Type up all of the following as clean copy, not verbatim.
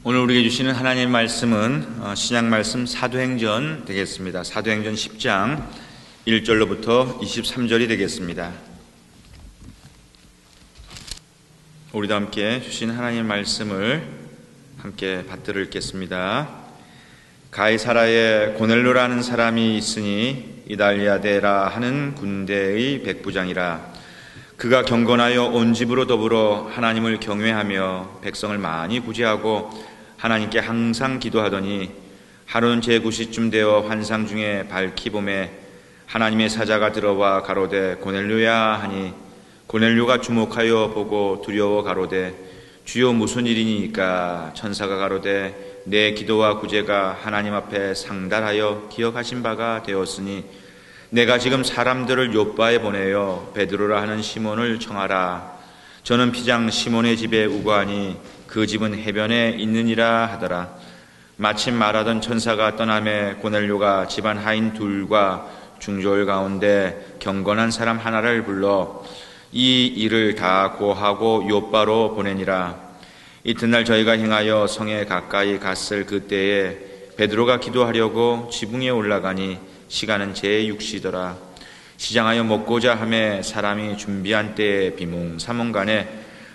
오늘 우리에게 주시는 하나님의 말씀은 신약 말씀 사도행전 되겠습니다. 사도행전 10장 1절로부터 23절이 되겠습니다. 우리도 함께 주신 하나님의 말씀을 함께 받들어 읽겠습니다. 가이사라에 고넬료라는 사람이 있으니 이달리아데라 하는 군대의 백부장이라. 그가 경건하여 온 집으로 더불어 하나님을 경외하며 백성을 많이 구제하고 하나님께 항상 기도하더니 하루는 제9시쯤 되어 환상 중에 밝히 보매 하나님의 사자가 들어와 가로되 고넬료야 하니 고넬료가 주목하여 보고 두려워 가로되 주여 무슨 일이니까? 천사가 가로되 내 기도와 구제가 하나님 앞에 상달하여 기억하신 바가 되었으니 내가 지금 사람들을 욥바에 보내어 베드로라 하는 시몬을 청하라. 저는 피장 시몬의 집에 우거하니 그 집은 해변에 있느니라 하더라. 마침 말하던 천사가 떠나매 고넬료가 집안 하인 둘과 중졸 가운데 경건한 사람 하나를 불러 이 일을 다 고하고 욥바로 보내니라. 이튿날 저희가 행하여 성에 가까이 갔을 그때에 베드로가 기도하려고 지붕에 올라가니 시간은 제6시더라. 시장하여 먹고자 하매 사람이 준비한 때에 비몽사몽간에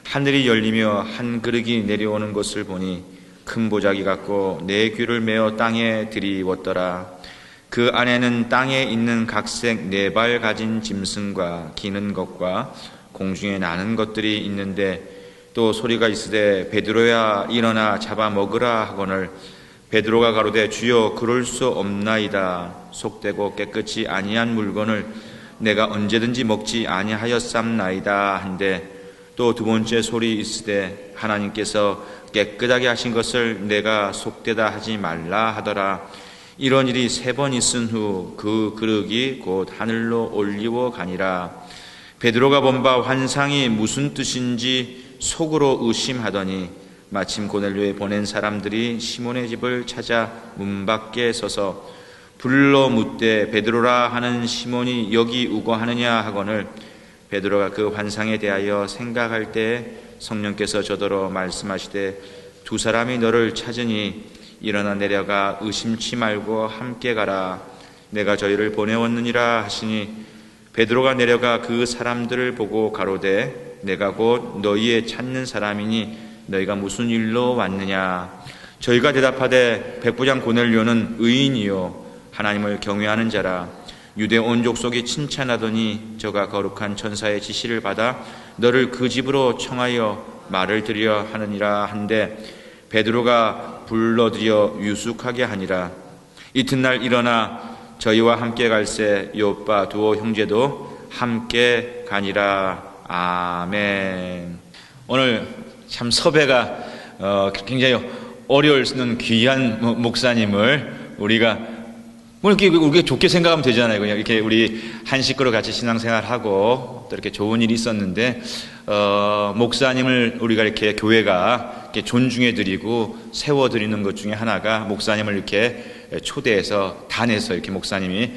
하늘이 열리며 한 그릇이 내려오는 것을 보니 큰 보자기 같고 내 귀를 메어 땅에 들이웠더라. 그 안에는 땅에 있는 각색 4발 가진 짐승과 기는 것과 공중에 나는 것들이 있는데 또 소리가 있으되 베드로야 일어나 잡아 먹으라 하거늘 베드로가 가로되 주여 그럴 수 없나이다. 속되고 깨끗이 아니한 물건을 내가 언제든지 먹지 아니하였삼나이다 한데 또 두 번째 소리 있으되 하나님께서 깨끗하게 하신 것을 내가 속되다 하지 말라 하더라. 이런 일이 3번 있은 후 그 그릇이 곧 하늘로 올리워 가니라. 베드로가 본 바 환상이 무슨 뜻인지 속으로 의심하더니 마침 고넬료에 보낸 사람들이 시몬의 집을 찾아 문 밖에 서서 불러 묻되 베드로라 하는 시몬이 여기 우거하느냐 하거늘 베드로가 그 환상에 대하여 생각할 때 성령께서 저더러 말씀하시되 두 사람이 너를 찾으니 일어나 내려가 의심치 말고 함께 가라. 내가 저희를 보내었느니라 하시니 베드로가 내려가 그 사람들을 보고 가로되 내가 곧 너희의 찾는 사람이니 너희가 무슨 일로 왔느냐? 저희가 대답하되 백부장 고넬료는 의인이요 하나님을 경외하는 자라. 유대 온 족속이 칭찬하더니 저가 거룩한 천사의 지시를 받아 너를 그 집으로 청하여 말을 드려 하느니라 한데 베드로가 불러들여 유숙하게 하니라. 이튿날 일어나 저희와 함께 갈새 욥바 두오 형제도 함께 가니라. 아멘. 오늘 참 섭외가 굉장히 어려울 수 있는 귀한 목사님을 우리가 우리가 좋게 생각하면 되잖아요. 그냥 이렇게 우리 한 식구로 같이 신앙생활하고 또 이렇게 좋은 일이 있었는데 목사님을 우리가 이렇게 교회가 이렇게 존중해드리고 세워드리는 것 중에 하나가 목사님을 이렇게 초대해서 단에서 이렇게 목사님이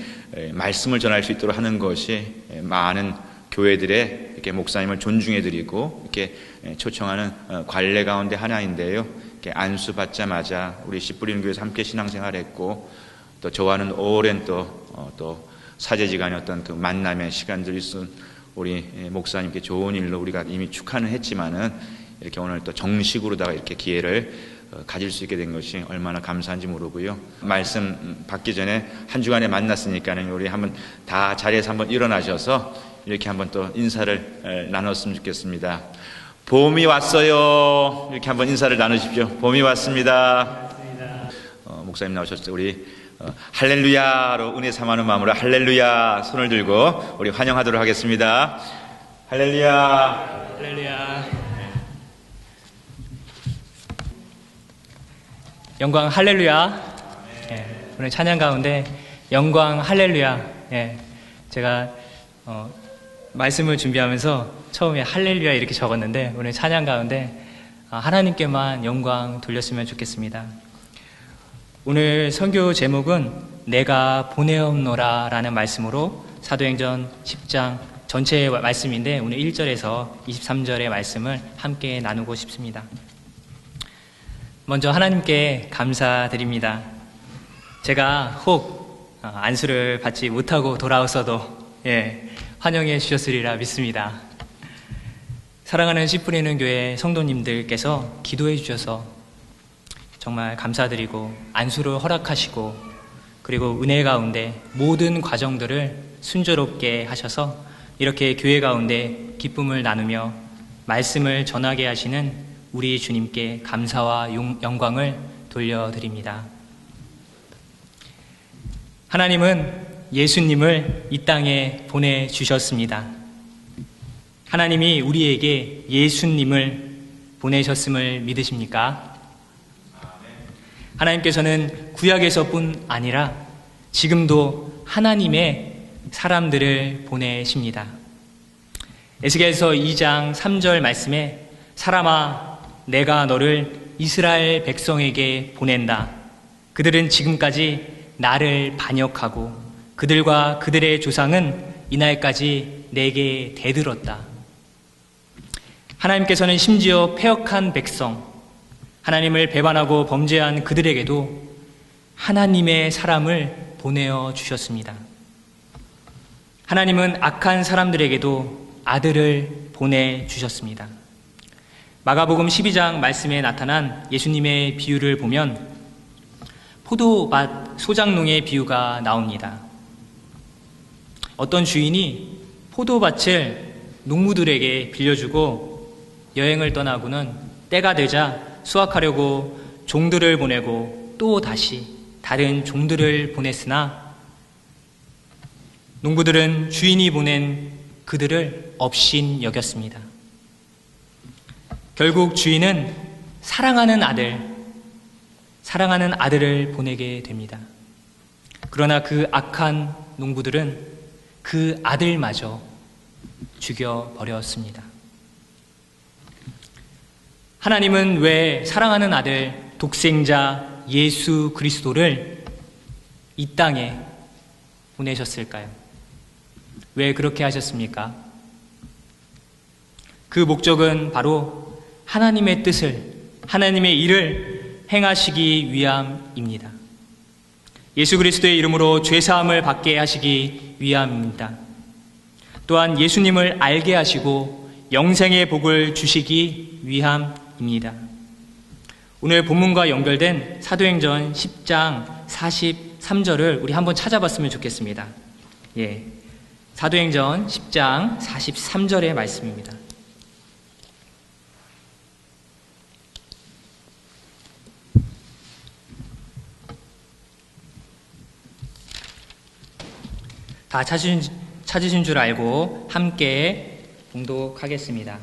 말씀을 전할 수 있도록 하는 것이 많은 교회들의 이렇게 목사님을 존중해드리고 이렇게 초청하는 관례 가운데 하나인데요. 이렇게 안수 받자마자 우리 씨 뿌리는 교회에서 함께 신앙생활했고 또 저와는 오랜 또 사제지간의 어떤 그 만남의 시간들이 있은 우리 목사님께 좋은 일로 우리가 이미 축하는 했지만은 이렇게 오늘 또 정식으로다가 이렇게 기회를 가질 수 있게 된 것이 얼마나 감사한지 모르고요. 말씀 받기 전에 한 주간에 만났으니까는 우리 한번 다 자리에서 한번 일어나셔서 이렇게 한번 또 인사를 나눴으면 좋겠습니다. 봄이 왔어요. 이렇게 한번 인사를 나누십시오. 봄이 왔습니다. 목사님 나오셨을 때 우리 할렐루야로 은혜 삼하는 마음으로 할렐루야 손을 들고 우리 환영하도록 하겠습니다. 할렐루야. 할렐루야. 영광 할렐루야. 오늘 찬양 가운데 영광 할렐루야. 제가 말씀을 준비하면서 처음에 할렐루야 이렇게 적었는데 오늘 찬양 가운데 하나님께만 영광 돌렸으면 좋겠습니다. 오늘 선교 제목은 내가 보내옵노라 라는 말씀으로 사도행전 10장 전체의 말씀인데 오늘 1절에서 23절의 말씀을 함께 나누고 싶습니다. 먼저 하나님께 감사드립니다. 제가 혹 안수를 받지 못하고 돌아왔어도 환영해 주셨으리라 믿습니다. 사랑하는 씨 뿌리는 교회 성도님들께서 기도해 주셔서 정말 감사드리고 안수를 허락하시고 그리고 은혜 가운데 모든 과정들을 순조롭게 하셔서 이렇게 교회 가운데 기쁨을 나누며 말씀을 전하게 하시는 우리 주님께 감사와 영광을 돌려드립니다. 하나님은 예수님을 이 땅에 보내주셨습니다. 하나님이 우리에게 예수님을 보내셨음을 믿으십니까? 하나님께서는 구약에서뿐 아니라 지금도 하나님의 사람들을 보내십니다. 에스겔서 2장 3절 말씀에 사람아 내가 너를 이스라엘 백성에게 보낸다. 그들은 지금까지 나를 반역하고 그들과 그들의 조상은 이날까지 내게 대들었다. 하나님께서는 심지어 패역한 백성, 하나님을 배반하고 범죄한 그들에게도 하나님의 사람을 보내어 주셨습니다. 하나님은 악한 사람들에게도 아들을 보내주셨습니다. 마가복음 12장 말씀에 나타난 예수님의 비유를 보면 포도밭 소작농의 비유가 나옵니다. 어떤 주인이 포도밭을 농부들에게 빌려주고 여행을 떠나고는 때가 되자 수확하려고 종들을 보내고 또 다시 다른 종들을 보냈으나 농부들은 주인이 보낸 그들을 업신 여겼습니다. 결국 주인은 사랑하는 아들을 보내게 됩니다. 그러나 그 악한 농부들은 그 아들마저 죽여버렸습니다. 하나님은 왜 사랑하는 아들, 독생자 예수 그리스도를 이 땅에 보내셨을까요? 왜 그렇게 하셨습니까? 그 목적은 바로 하나님의 뜻을, 하나님의 일을 행하시기 위함입니다. 예수 그리스도의 이름으로 죄사함을 받게 하시기 위함입니다. 또한 예수님을 알게 하시고 영생의 복을 주시기 위함입니다. 오늘 본문과 연결된 사도행전 10장 43절을 우리 한번 찾아봤으면 좋겠습니다. 사도행전 10장 43절의 말씀입니다. 다 찾으신 줄 알고 함께 봉독하겠습니다.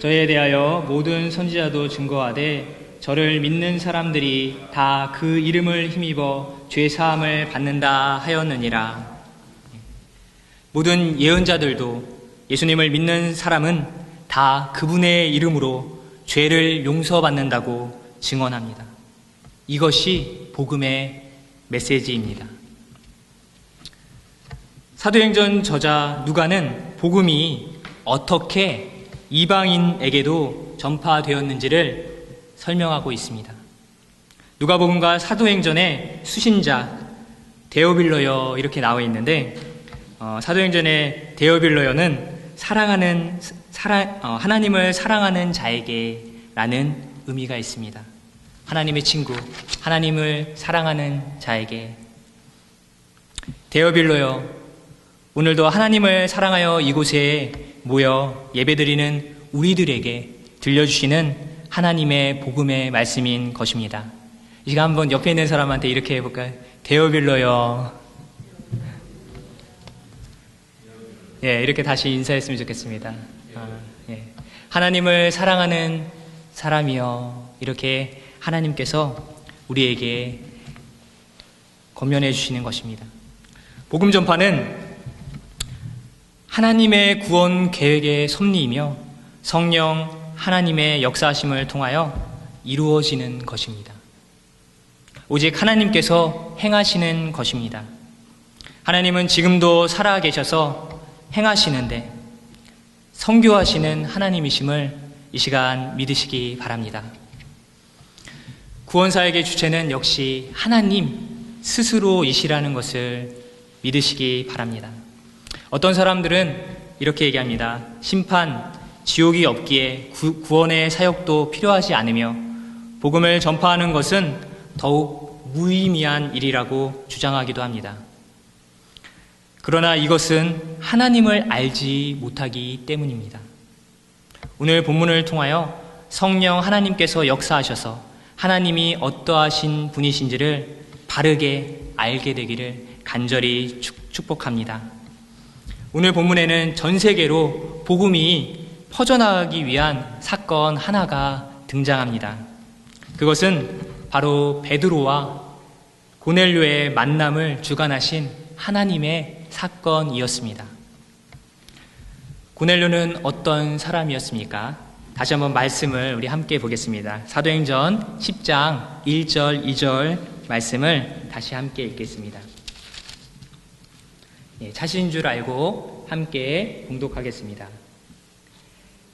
저에 대하여 모든 선지자도 증거하되 저를 믿는 사람들이 다 그 이름을 힘입어 죄사함을 받는다 하였느니라. 모든 예언자들도 예수님을 믿는 사람은 다 그분의 이름으로 죄를 용서받는다고 증언합니다. 이것이 복음의 메시지입니다. 사도행전 저자 누가는 복음이 어떻게 이방인에게도 전파되었는지를 설명하고 있습니다. 누가복음과 사도행전의 수신자 데오빌러여 이렇게 나와 있는데 사도행전의 데오빌러여는 하나님을 사랑하는 자에게라는 의미가 있습니다. 하나님의 친구, 하나님을 사랑하는 자에게. 데오빌러여, 오늘도 하나님을 사랑하여 이곳에 모여 예배드리는 우리들에게 들려주시는 하나님의 복음의 말씀인 것입니다. 이 시간 한번 옆에 있는 사람한테 이렇게 해볼까요? 데오빌러여. 이렇게 다시 인사했으면 좋겠습니다. 하나님을 사랑하는 사람이여. 이렇게 하나님께서 우리에게 권면해 주시는 것입니다. 복음 전파는 하나님의 구원 계획의 섭리이며 성령 하나님의 역사하심을 통하여 이루어지는 것입니다. 오직 하나님께서 행하시는 것입니다. 하나님은 지금도 살아계셔서 행하시는데 선교하시는 하나님이심을 이 시간 믿으시기 바랍니다. 구원사역의 주체는 역시 하나님 스스로이시라는 것을 믿으시기 바랍니다. 어떤 사람들은 이렇게 얘기합니다. 심판, 지옥이 없기에 구원의 사역도 필요하지 않으며 복음을 전파하는 것은 더욱 무의미한 일이라고 주장하기도 합니다. 그러나 이것은 하나님을 알지 못하기 때문입니다. 오늘 본문을 통하여 성령 하나님께서 역사하셔서 하나님이 어떠하신 분이신지를 바르게 알게 되기를 간절히 축복합니다. 오늘 본문에는 전 세계로 복음이 퍼져나가기 위한 사건 하나가 등장합니다. 그것은 바로 베드로와 고넬료의 만남을 주관하신 하나님의 사건이었습니다. 고넬료는 어떤 사람이었습니까? 다시 한번 말씀을 우리 함께 보겠습니다. 사도행전 10장 1절 2절 말씀을 다시 함께 읽겠습니다. 자신인 줄 알고 함께 봉독하겠습니다.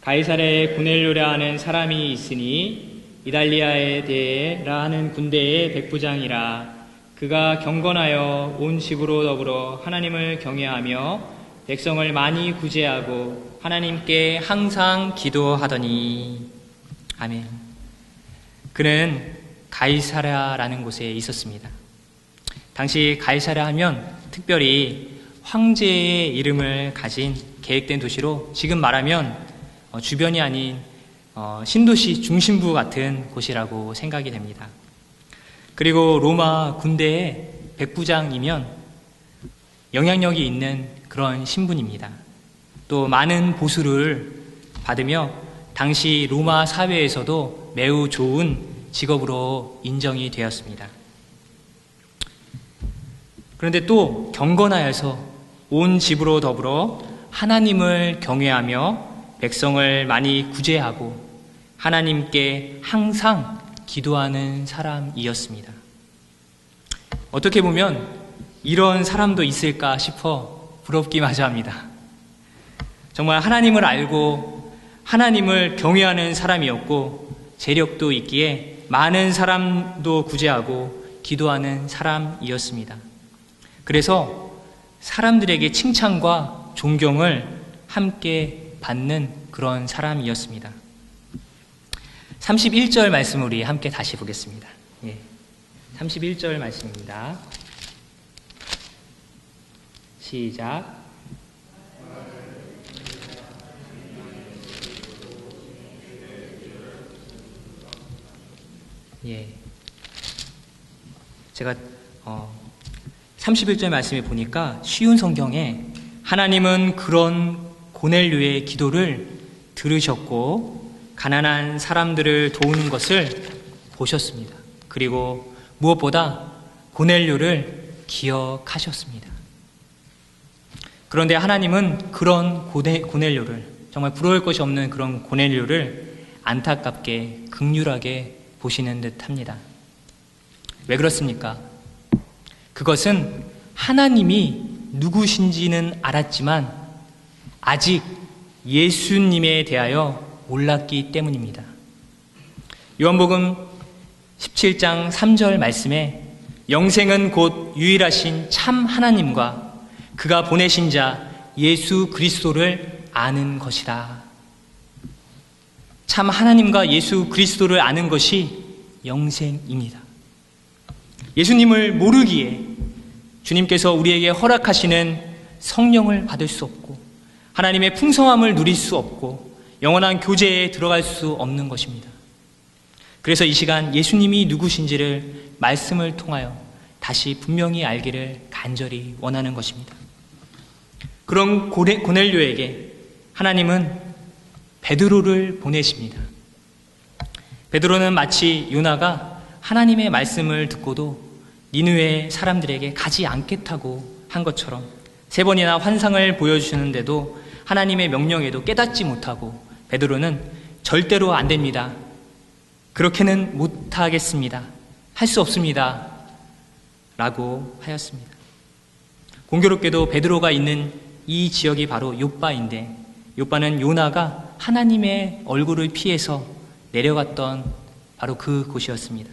가이사랴에 고넬료라 하는 사람이 있으니 이달리아에 대해라 하는 군대의 백부장이라. 그가 경건하여 온 집으로 더불어 하나님을 경외하며 백성을 많이 구제하고 하나님께 항상 기도하더니. 아멘. 그는 가이사랴라는 곳에 있었습니다. 당시 가이사랴 하면 특별히 황제의 이름을 가진 계획된 도시로 지금 말하면 주변이 아닌 신도시 중심부 같은 곳이라고 생각이 됩니다. 그리고 로마 군대의 백부장이면 영향력이 있는 그런 신분입니다. 또 많은 보수를 받으며 당시 로마 사회에서도 매우 좋은 직업으로 인정이 되었습니다. 그런데 또 경건하여서 온 집으로 더불어 하나님을 경외하며 백성을 많이 구제하고 하나님께 항상 기도하는 사람이었습니다. 어떻게 보면 이런 사람도 있을까 싶어 부럽기마저 합니다. 정말 하나님을 알고 하나님을 경외하는 사람이었고 재력도 있기에 많은 사람도 구제하고 기도하는 사람이었습니다. 그래서 사람들에게 칭찬과 존경을 함께 받는 그런 사람이었습니다. 31절 말씀을 우리 함께 다시 보겠습니다. 31절 말씀입니다. 시작. 제가 31절 말씀에 보니까 쉬운 성경에 하나님은 그런 고넬료의 기도를 들으셨고 가난한 사람들을 도우는 것을 보셨습니다. 그리고 무엇보다 고넬료를 기억하셨습니다. 그런데 하나님은 그런 고넬료를, 정말 부러울 것이 없는 그런 고넬료를 안타깝게 긍휼하게 보시는 듯합니다. 왜 그렇습니까? 그것은 하나님이 누구신지는 알았지만 아직 예수님에 대하여 몰랐기 때문입니다. 요한복음 17장 3절 말씀에 영생은 곧 유일하신 참 하나님과 그가 보내신 자 예수 그리스도를 아는 것이다. 참 하나님과 예수 그리스도를 아는 것이 영생입니다. 예수님을 모르기에 주님께서 우리에게 허락하시는 성령을 받을 수 없고 하나님의 풍성함을 누릴 수 없고 영원한 교제에 들어갈 수 없는 것입니다. 그래서 이 시간 예수님이 누구신지를 말씀을 통하여 다시 분명히 알기를 간절히 원하는 것입니다. 그런 고넬료에게 하나님은 베드로를 보내십니다. 베드로는 마치 요나가 하나님의 말씀을 듣고도 니느웨 사람들에게 가지 않겠다고 한 것처럼 3번이나 환상을 보여주시는데도 하나님의 명령에도 깨닫지 못하고 베드로는 절대로 안 됩니다. 그렇게는 못하겠습니다. 할 수 없습니다. 라고 하였습니다. 공교롭게도 베드로가 있는 이 지역이 바로 욥바인데 욥바는 요나가 하나님의 얼굴을 피해서 내려갔던 바로 그 곳이었습니다.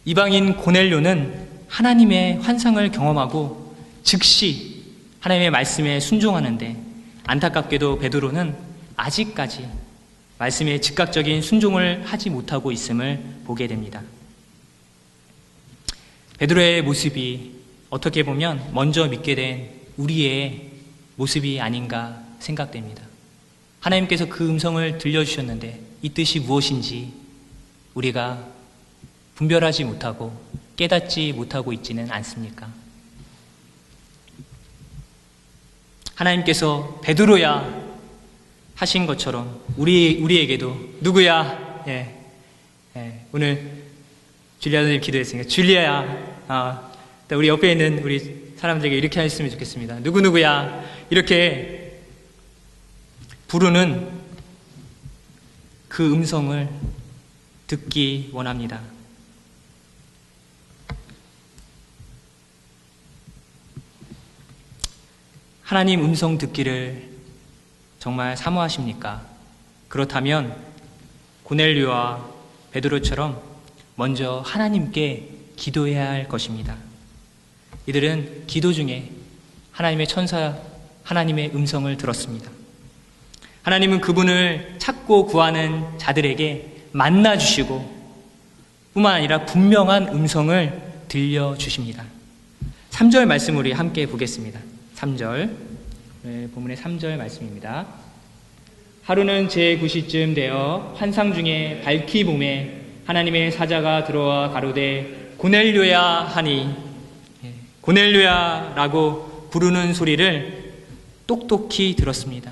이방인 고넬료는 하나님의 환상을 경험하고 즉시 하나님의 말씀에 순종하는데, 안타깝게도 베드로는 아직까지 말씀에 즉각적인 순종을 하지 못하고 있음을 보게 됩니다. 베드로의 모습이 어떻게 보면 먼저 믿게 된 우리의 모습이 아닌가 생각됩니다. 하나님께서 그 음성을 들려주셨는데 이 뜻이 무엇인지 우리가 분별하지 못하고 깨닫지 못하고 있지는 않습니까? 하나님께서 베드로야 하신 것처럼 우리에게도 누구야? 오늘 줄리아님 기도했으니까 줄리아야, 우리 옆에 있는 우리 사람들에게 이렇게 했으면 좋겠습니다. 누구누구야 이렇게 부르는 그 음성을 듣기 원합니다. 하나님 음성 듣기를 정말 사모하십니까? 그렇다면 고넬료와 베드로처럼 먼저 하나님께 기도해야 할 것입니다. 이들은 기도 중에 하나님의 천사, 하나님의 음성을 들었습니다. 하나님은 그분을 찾고 구하는 자들에게 만나주시고 뿐만 아니라 분명한 음성을 들려주십니다. 3절 말씀 우리 함께 보겠습니다. 3절, 본문의 3절 말씀입니다. 하루는 제9시쯤 되어 환상 중에 밝히 봄에 하나님의 사자가 들어와 가로되 고넬료야 하니, 고넬료야 라고 부르는 소리를 똑똑히 들었습니다.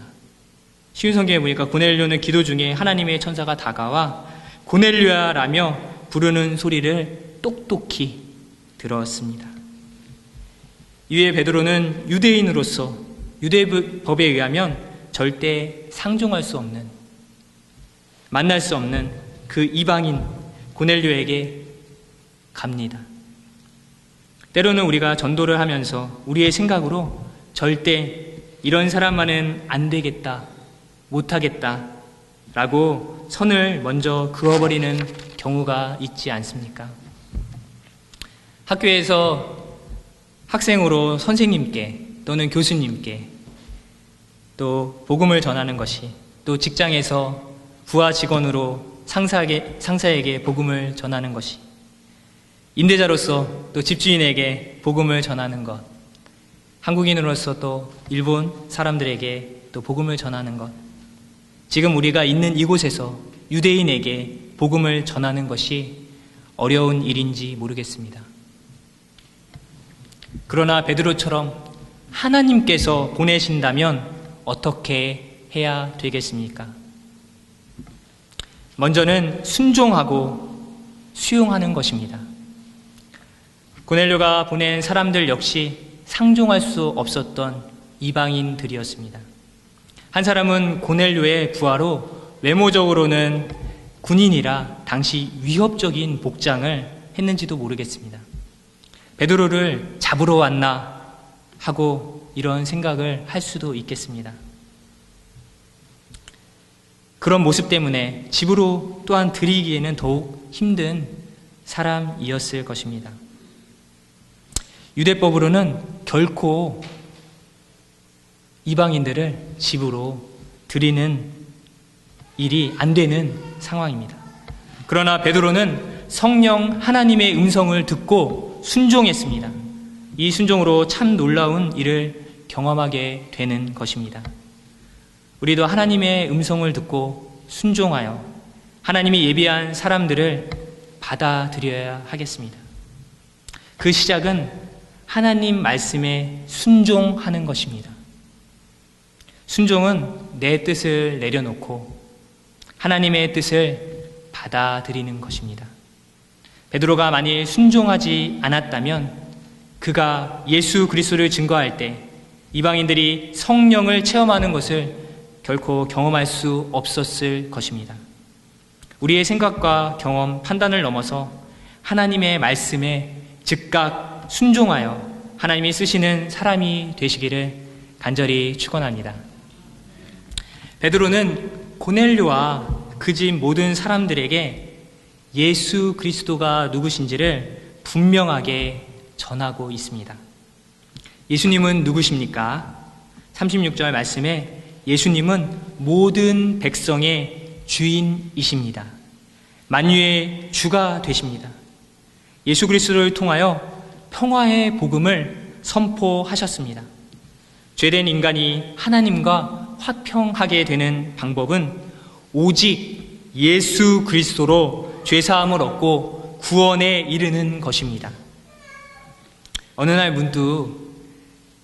쉬운 성경에 보니까 고넬료는 기도 중에 하나님의 천사가 다가와 고넬료야 라며 부르는 소리를 똑똑히 들었습니다. 이에 베드로는 유대인으로서 유대법에 의하면 절대 상종할 수 없는, 만날 수 없는 그 이방인 고넬료에게 갑니다. 때로는 우리가 전도를 하면서 우리의 생각으로 절대 이런 사람만은 안 되겠다, 못하겠다 라고 선을 먼저 그어버리는 경우가 있지 않습니까? 학교에서 학생으로 선생님께 또는 교수님께 또 복음을 전하는 것이, 또 직장에서 부하 직원으로 상사에게 복음을 전하는 것이, 임대자로서 또 집주인에게 복음을 전하는 것, 한국인으로서 또 일본 사람들에게 또 복음을 전하는 것, 지금 우리가 있는 이곳에서 유대인에게 복음을 전하는 것이 어려운 일인지 모르겠습니다. 그러나 베드로처럼 하나님께서 보내신다면 어떻게 해야 되겠습니까? 먼저는 순종하고 수용하는 것입니다. 고넬료가 보낸 사람들 역시 상종할 수 없었던 이방인들이었습니다. 한 사람은 고넬료의 부하로 외모적으로는 군인이라 당시 위협적인 복장을 했는지도 모르겠습니다. 베드로를 잡으러 왔나 하고 이런 생각을 할 수도 있겠습니다. 그런 모습 때문에 집으로 또한 들이기에는 더욱 힘든 사람이었을 것입니다. 유대법으로는 결코 이방인들을 집으로 들이는 일이 안 되는 상황입니다. 그러나 베드로는 성령 하나님의 음성을 듣고 순종했습니다. 이 순종으로 참 놀라운 일을 경험하게 되는 것입니다. 우리도 하나님의 음성을 듣고 순종하여 하나님이 예비한 사람들을 받아들여야 하겠습니다. 그 시작은 하나님 말씀에 순종하는 것입니다. 순종은 내 뜻을 내려놓고 하나님의 뜻을 받아들이는 것입니다. 베드로가 만일 순종하지 않았다면 그가 예수 그리스도를 증거할 때 이방인들이 성령을 체험하는 것을 결코 경험할 수 없었을 것입니다. 우리의 생각과 경험, 판단을 넘어서 하나님의 말씀에 즉각 순종하여 하나님이 쓰시는 사람이 되시기를 간절히 축원합니다. 베드로는 고넬료와 그 집 모든 사람들에게 예수 그리스도가 누구신지를 분명하게 전하고 있습니다. 예수님은 누구십니까? 36절 말씀에 예수님은 모든 백성의 주인이십니다. 만유의 주가 되십니다. 예수 그리스도를 통하여 평화의 복음을 선포하셨습니다. 죄된 인간이 하나님과 화평하게 되는 방법은 오직 예수 그리스도로 죄사함을 얻고 구원에 이르는 것입니다. 어느 날 문득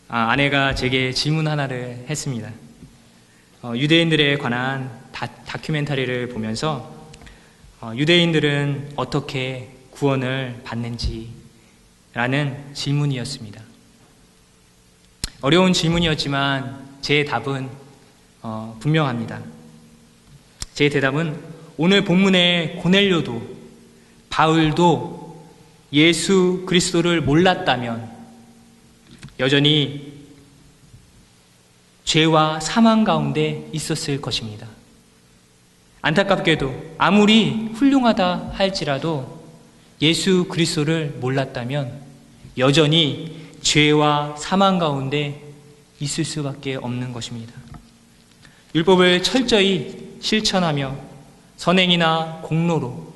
아내가 제게 질문 하나를 했습니다. 유대인들에 관한 다큐멘터리를 보면서 유대인들은 어떻게 구원을 받는지라는 질문이었습니다. 어려운 질문이었지만 제 답은 분명합니다. 제 대답은 오늘 본문의 고넬료도 바울도 예수 그리스도를 몰랐다면 여전히 죄와 사망 가운데 있었을 것입니다. 안타깝게도 아무리 훌륭하다 할지라도 예수 그리스도를 몰랐다면 여전히 죄와 사망 가운데 있을 수밖에 없는 것입니다. 율법을 철저히 실천하며 선행이나 공로로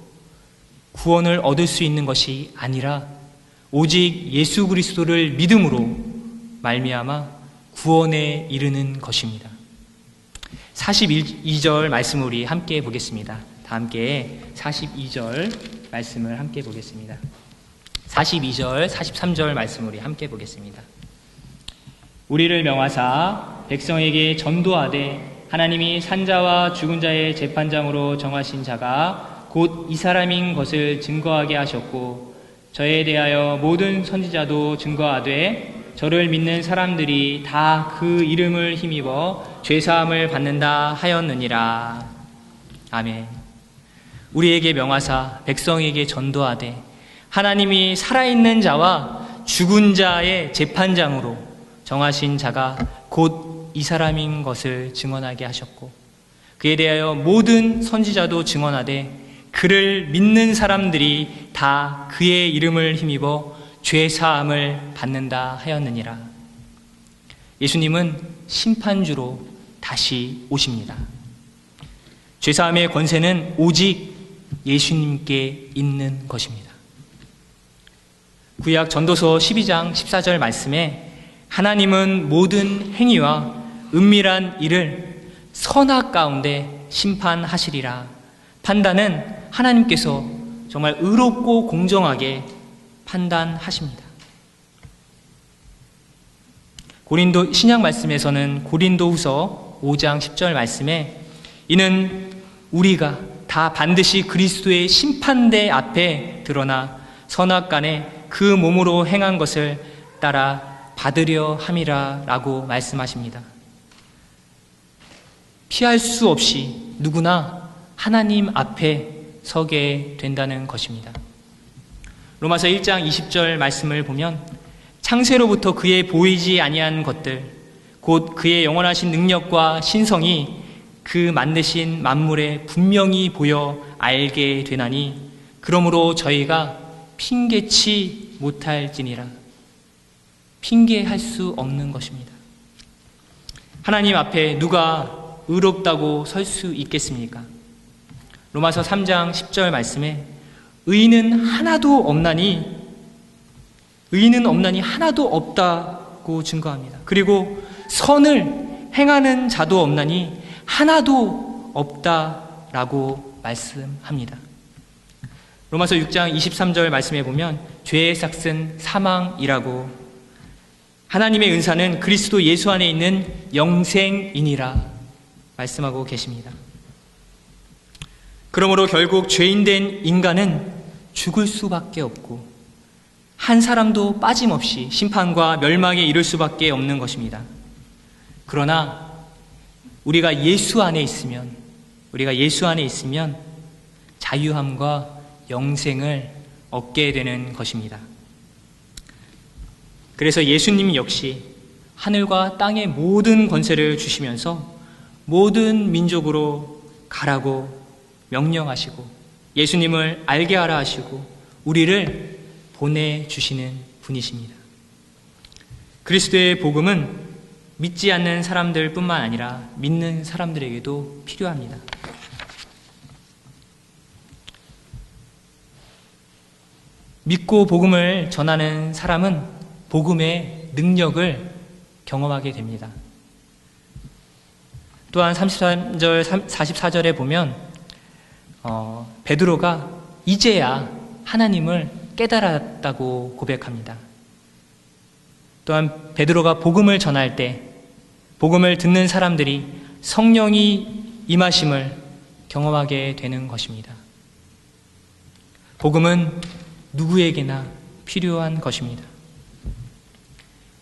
구원을 얻을 수 있는 것이 아니라 오직 예수 그리스도를 믿음으로 말미암아 구원에 이르는 것입니다. 42절 말씀을 우리 함께 보겠습니다. 다 함께 42절 말씀을 함께 보겠습니다. 42절, 43절 말씀을 우리 함께 보겠습니다. 우리를 명하사 백성에게 전도하되 하나님이 산자와 죽은 자의 재판장으로 정하신 자가 곧 이 사람인 것을 증거하게 하셨고 저에 대하여 모든 선지자도 증거하되 저를 믿는 사람들이 다 그 이름을 힘입어 죄사함을 받는다 하였느니라. 아멘. 우리에게 명하사 백성에게 전도하되 하나님이 살아있는 자와 죽은 자의 재판장으로 정하신 자가 곧 이 사람인 것을 증언하게 하셨고 그에 대하여 모든 선지자도 증언하되 그를 믿는 사람들이 다 그의 이름을 힘입어 죄사함을 받는다 하였느니라. 예수님은 심판주로 다시 오십니다. 죄사함의 권세는 오직 예수님께 있는 것입니다. 구약 전도서 12장 14절 말씀에 하나님은 모든 행위와 은밀한 일을 선악 가운데 심판하시리라. 판단은 하나님께서 정말 의롭고 공정하게 판단하십니다. 고린도 신약 말씀에서는 고린도후서 5장 10절 말씀에 이는 우리가 다 반드시 그리스도의 심판대 앞에 드러나 선악간에 그 몸으로 행한 것을 따라 받으려 함이라 라고 말씀하십니다. 피할 수 없이 누구나 하나님 앞에 서게 된다는 것입니다. 로마서 1장 20절 말씀을 보면 창세로부터 그의 보이지 아니한 것들 곧 그의 영원하신 능력과 신성이 그 만드신 만물에 분명히 보여 알게 되나니 그러므로 저희가 핑계치 못할지니라. 핑계할 수 없는 것입니다. 하나님 앞에 누가 의롭다고 설 수 있겠습니까? 로마서 3장 10절 말씀에 의인은 없나니 하나도 없다고 증거합니다. 그리고 선을 행하는 자도 없나니 하나도 없다라고 말씀합니다. 로마서 6장 23절 말씀에 보면 죄의 삭은 사망이라고 하나님의 은사는 그리스도 예수 안에 있는 영생이니라 말씀하고 계십니다. 그러므로 결국 죄인된 인간은 죽을 수밖에 없고 한 사람도 빠짐없이 심판과 멸망에 이를 수밖에 없는 것입니다. 그러나 우리가 예수 안에 있으면 자유함과 영생을 얻게 되는 것입니다. 그래서 예수님 역시 하늘과 땅의 모든 권세를 주시면서 모든 민족으로 가라고 명령하시고 예수님을 알게 하라 하시고 우리를 보내주시는 분이십니다. 그리스도의 복음은 믿지 않는 사람들뿐만 아니라 믿는 사람들에게도 필요합니다. 믿고 복음을 전하는 사람은 복음의 능력을 경험하게 됩니다. 또한 33절, 44절에 보면 베드로가 이제야 하나님을 깨달았다고 고백합니다. 또한 베드로가 복음을 전할 때 복음을 듣는 사람들이 성령이 임하심을 경험하게 되는 것입니다. 복음은 누구에게나 필요한 것입니다.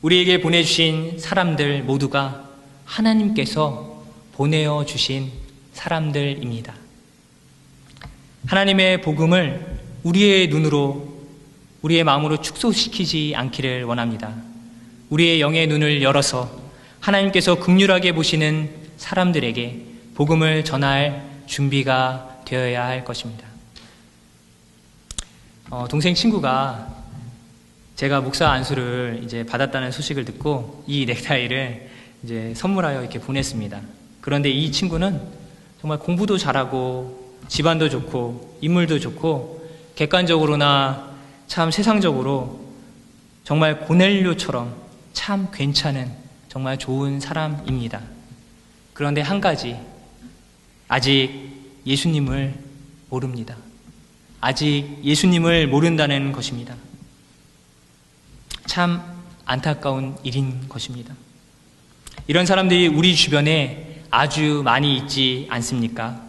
우리에게 보내주신 사람들 모두가 하나님께서 보내어 주신 사람들입니다. 하나님의 복음을 우리의 눈으로, 우리의 마음으로 축소시키지 않기를 원합니다. 우리의 영의 눈을 열어서 하나님께서 긍휼하게 보시는 사람들에게 복음을 전할 준비가 되어야 할 것입니다. 동생 친구가 제가 목사 안수를 이제 받았다는 소식을 듣고 이 넥타이를 이제 선물하여 이렇게 보냈습니다. 그런데 이 친구는 정말 공부도 잘하고 집안도 좋고 인물도 좋고 객관적으로나 참 세상적으로 정말 고넬료처럼 참 괜찮은 정말 좋은 사람입니다. 그런데 한 가지, 아직 예수님을 모릅니다. 아직 예수님을 모른다는 것입니다. 참 안타까운 일인 것입니다. 이런 사람들이 우리 주변에 아주 많이 있지 않습니까?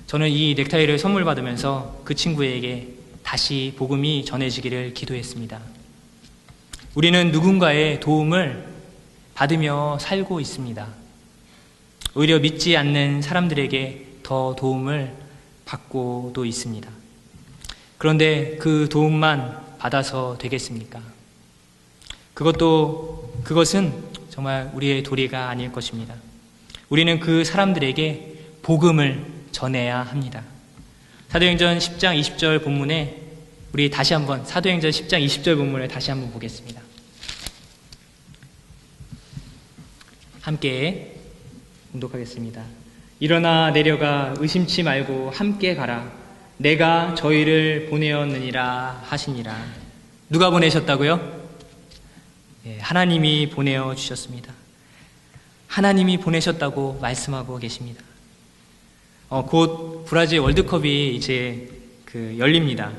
저는 이 넥타이를 선물 받으면서 그 친구에게 다시 복음이 전해지기를 기도했습니다. 우리는 누군가의 도움을 받으며 살고 있습니다. 오히려 믿지 않는 사람들에게 더 도움을 받고도 있습니다. 그런데 그 도움만 받아서 되겠습니까? 그것은 정말 우리의 도리가 아닐 것입니다. 우리는 그 사람들에게 복음을 전해야 합니다. 사도행전 10장 20절 본문에 우리 다시 한번 사도행전 10장 20절 본문을 다시 한번 보겠습니다. 함께 봉독하겠습니다. 일어나 내려가 의심치 말고 함께 가라. 내가 저희를 보내었느니라 하시니라. 누가 보내셨다고요? 하나님이 보내어 주셨습니다. 하나님이 보내셨다고 말씀하고 계십니다. 곧 브라질 월드컵이 이제 열립니다.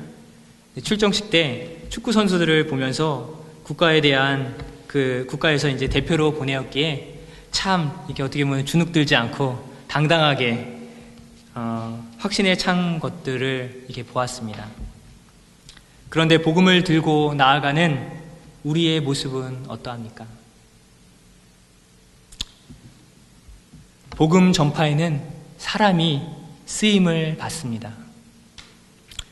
출정식 때 축구 선수들을 보면서 국가에 대한 국가에서 이제 대표로 보내었기에 참 이렇게 어떻게 보면 주눅들지 않고 당당하게 확신에 찬 것들을 이렇게 보았습니다. 그런데 복음을 들고 나아가는 우리의 모습은 어떠합니까? 복음 전파에는 사람이 쓰임을 받습니다.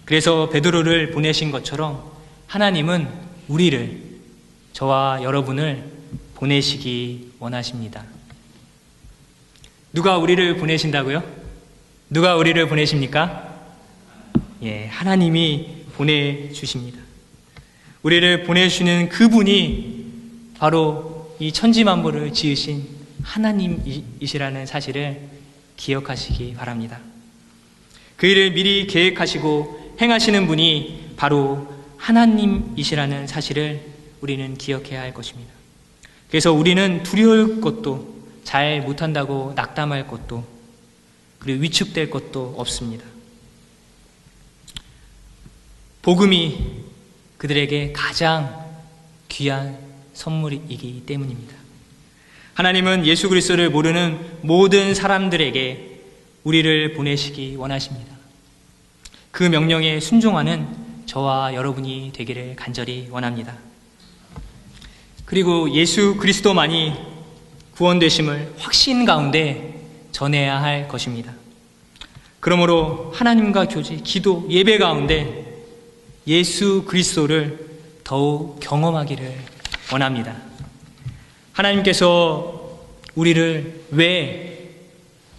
그래서 베드로를 보내신 것처럼 하나님은 우리를, 저와 여러분을 보내시기 원하십니다. 누가 우리를 보내신다고요? 누가 우리를 보내십니까? 하나님이 보내주십니다. 우리를 보내주시는 그분이 바로 이 천지만물을 지으신 하나님이시라는 사실을 기억하시기 바랍니다. 그 일을 미리 계획하시고 행하시는 분이 바로 하나님이시라는 사실을 우리는 기억해야 할 것입니다. 그래서 우리는 두려울 것도, 잘 못한다고 낙담할 것도, 그리고 위축될 것도 없습니다. 복음이 그들에게 가장 귀한 선물이기 때문입니다. 하나님은 예수 그리스도를 모르는 모든 사람들에게 우리를 보내시기 원하십니다. 그 명령에 순종하는 저와 여러분이 되기를 간절히 원합니다. 그리고 예수 그리스도만이 구원되심을 확신 가운데 전해야 할 것입니다. 그러므로 하나님과 교제, 기도, 예배 가운데 예수 그리스도를 더욱 경험하기를 원합니다. 하나님께서 우리를 왜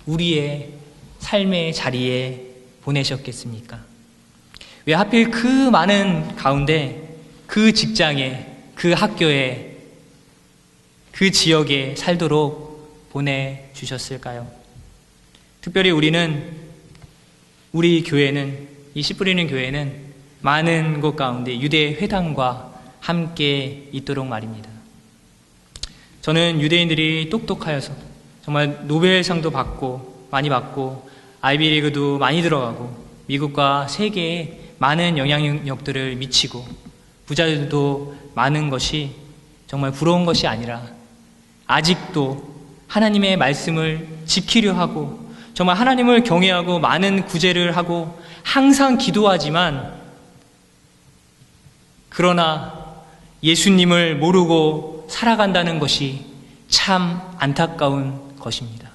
우리의 삶의 자리에 보내셨겠습니까? 왜 하필 그 많은 가운데 그 직장에, 그 학교에, 그 지역에 살도록 보내주셨을까요? 특별히 우리 교회는, 이 씨 뿌리는 교회는 많은 곳 가운데 유대 회당과 함께 있도록 말입니다. 저는 유대인들이 똑똑하여서 정말 노벨상도 많이 받고 아이비리그도 많이 들어가고 미국과 세계에 많은 영향력들을 미치고 부자들도 많은 것이 정말 부러운 것이 아니라 아직도 하나님의 말씀을 지키려 하고 정말 하나님을 경외하고 많은 구제를 하고 항상 기도하지만 그러나 예수님을 모르고 살아간다는 것이 참 안타까운 것입니다.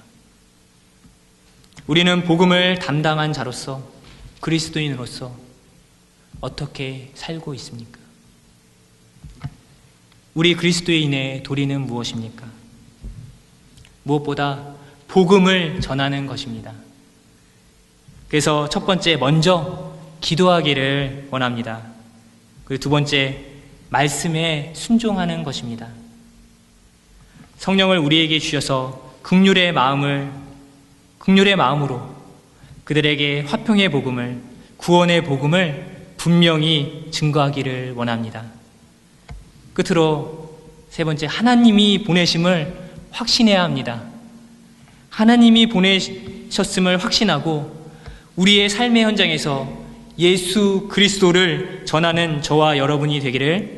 우리는 복음을 담당한 자로서 그리스도인으로서 어떻게 살고 있습니까? 우리 그리스도인의 도리는 무엇입니까? 무엇보다 복음을 전하는 것입니다. 그래서 첫 번째, 먼저 기도하기를 원합니다. 그리고 두 번째, 말씀에 순종하는 것입니다. 성령을 우리에게 주셔서 긍휼의 마음으로 그들에게 화평의 복음을, 구원의 복음을 분명히 증거하기를 원합니다. 끝으로 세 번째, 하나님이 보내심을 확신해야 합니다. 하나님이 보내셨음을 확신하고 우리의 삶의 현장에서 예수 그리스도를 전하는 저와 여러분이 되기를